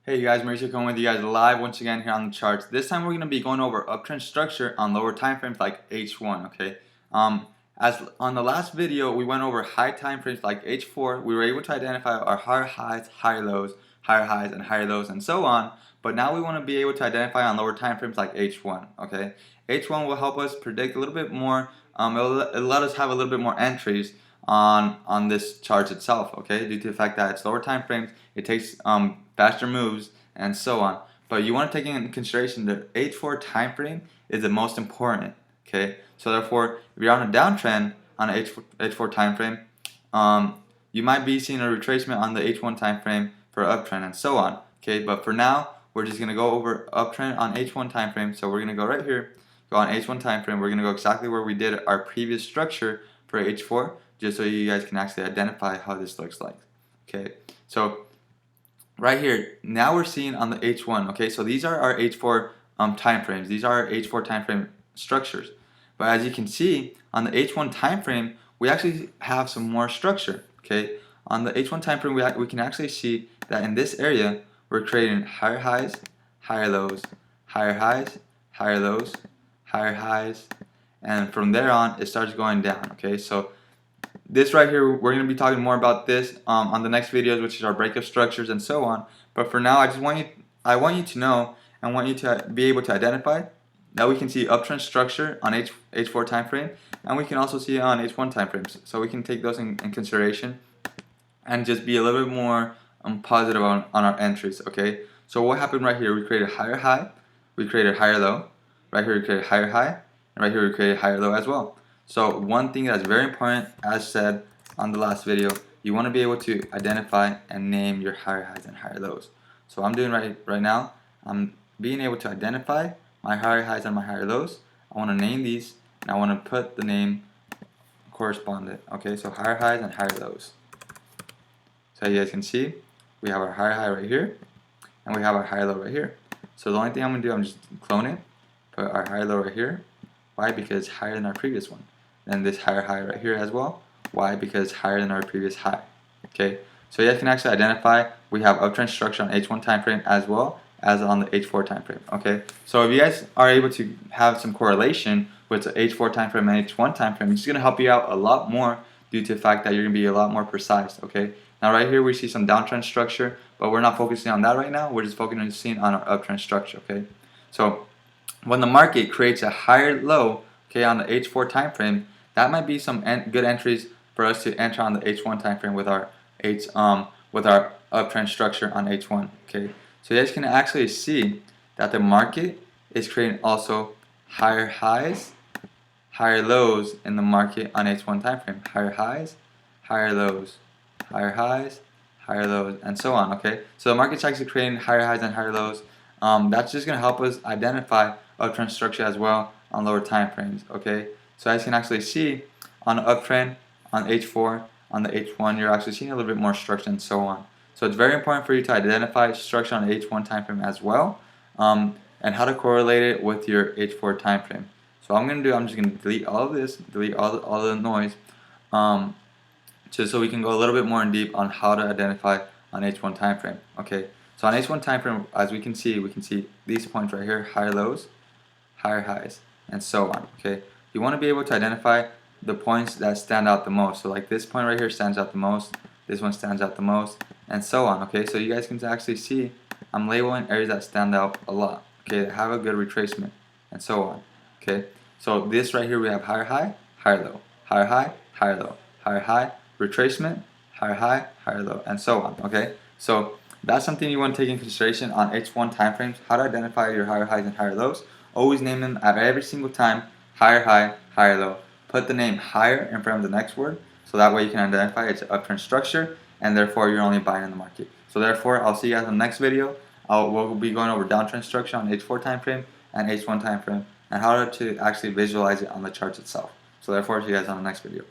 Hey guys, Mauricio coming with you guys live once again here on the charts. This time we're going to be going over uptrend structure on lower time frames like H1, okay? As on the last video, we went over high time frames like H4. We were able to identify our higher highs, higher lows, higher highs, and higher lows, and so on. But now we want to be able to identify on lower time frames like H1, okay? H1 will help us predict a little bit more. It'll let us have a little bit more entries on this chart itself, okay? Due to the fact that it's lower time frames, it takes faster moves and so on. But you want to take into consideration the H4 time frame is the most important, okay? So therefore, if you're on a downtrend on an H4 time frame, you might be seeing a retracement on the H1 time frame for uptrend and so on, okay? But for now, we're just gonna go over uptrend on H1 time frame. So we're gonna go right here, go on H1 time frame. We're gonna go exactly where we did our previous structure for H4, just so you guys can actually identify how this looks like. Okay, so right here, now we're seeing on the H1. Okay, so these are our H4 time frames. These are our H4 time frame structures. But as you can see, on the H1 time frame, we actually have some more structure. Okay, on the H1 time frame, we can actually see that in this area, we're creating higher highs, higher lows, higher highs, higher lows, higher highs, and from there on, it starts going down. Okay, so this right here, we're going to be talking more about this on the next videos, which is our breakup structures and so on. But for now, I want you to know and want you to be able to identify that we can see uptrend structure on H4 time frame, and we can also see it on H1 time frames. So we can take those in consideration and just be a little bit more positive on our entries. Okay. So what happened right here? We created a higher high, we created a higher low. Right here we created a higher high, and right here we created a higher low as well. So one thing that's very important, as said on the last video, you want to be able to identify and name your higher highs and higher lows. So I'm doing right now, I'm being able to identify my higher highs and my higher lows. I want to name these, and I want to put the name correspondent. Okay, so higher highs and higher lows. So you guys can see, we have our higher high right here, and we have our higher low right here. So the only thing I'm going to do, I'm just clone it, put our higher low right here. Why? Because it's higher than our previous one. And this higher high right here as well. Why? Because it's higher than our previous high. Okay, so you guys can actually identify we have uptrend structure on H1 time frame as well as on the H4 time frame. Okay, so if you guys are able to have some correlation with the H4 time frame and H1 time frame, it's going to help you out a lot more due to the fact that you're going to be a lot more precise. Okay, now right here we see some downtrend structure, but we're not focusing on that right now. We're just focusing on our uptrend structure. Okay, so when the market creates a higher low, okay, on the H4 time frame, that might be some good entries for us to enter on the H1 time frame with our uptrend structure on H1. Okay, so you guys can actually see that the market is creating also higher highs, higher lows in the market on H1 time frame. Higher highs, higher lows, higher highs, higher lows, and so on. Okay, so the market's actually creating higher highs and higher lows. That's just going to help us identify uptrend structure as well on lower time frames. Okay, so as you can actually see on the uptrend on H4, on the H1, you're actually seeing a little bit more structure and so on. So it's very important for you to identify structure on the H1 time frame as well, and how to correlate it with your H4 time frame. So I'm just going to delete all of this, delete all the noise, just so we can go a little bit more in deep on how to identify on H1 time frame. Okay, so on H1 time frame, as we can see these points right here, higher lows, higher highs, and so on. Okay, you want to be able to identify the points that stand out the most. So like this point right here stands out the most, this one stands out the most, and so on. Okay, so you guys can actually see I'm labeling areas that stand out a lot. Okay, that have a good retracement, and so on. Okay, so this right here we have higher high, higher low, higher high, higher low, higher high, retracement, higher high, higher low, and so on. Okay, so that's something you want to take in consideration on H1 timeframes, how to identify your higher highs and higher lows. Always name them at every single time, higher high, higher low. Put the name higher in front of the next word, so that way you can identify its uptrend structure, and therefore you're only buying in the market. So therefore, I'll see you guys in the next video. We'll be going over downtrend structure on H4 time frame and H1 time frame, and how to actually visualize it on the charts itself. So therefore, see you guys on the next video.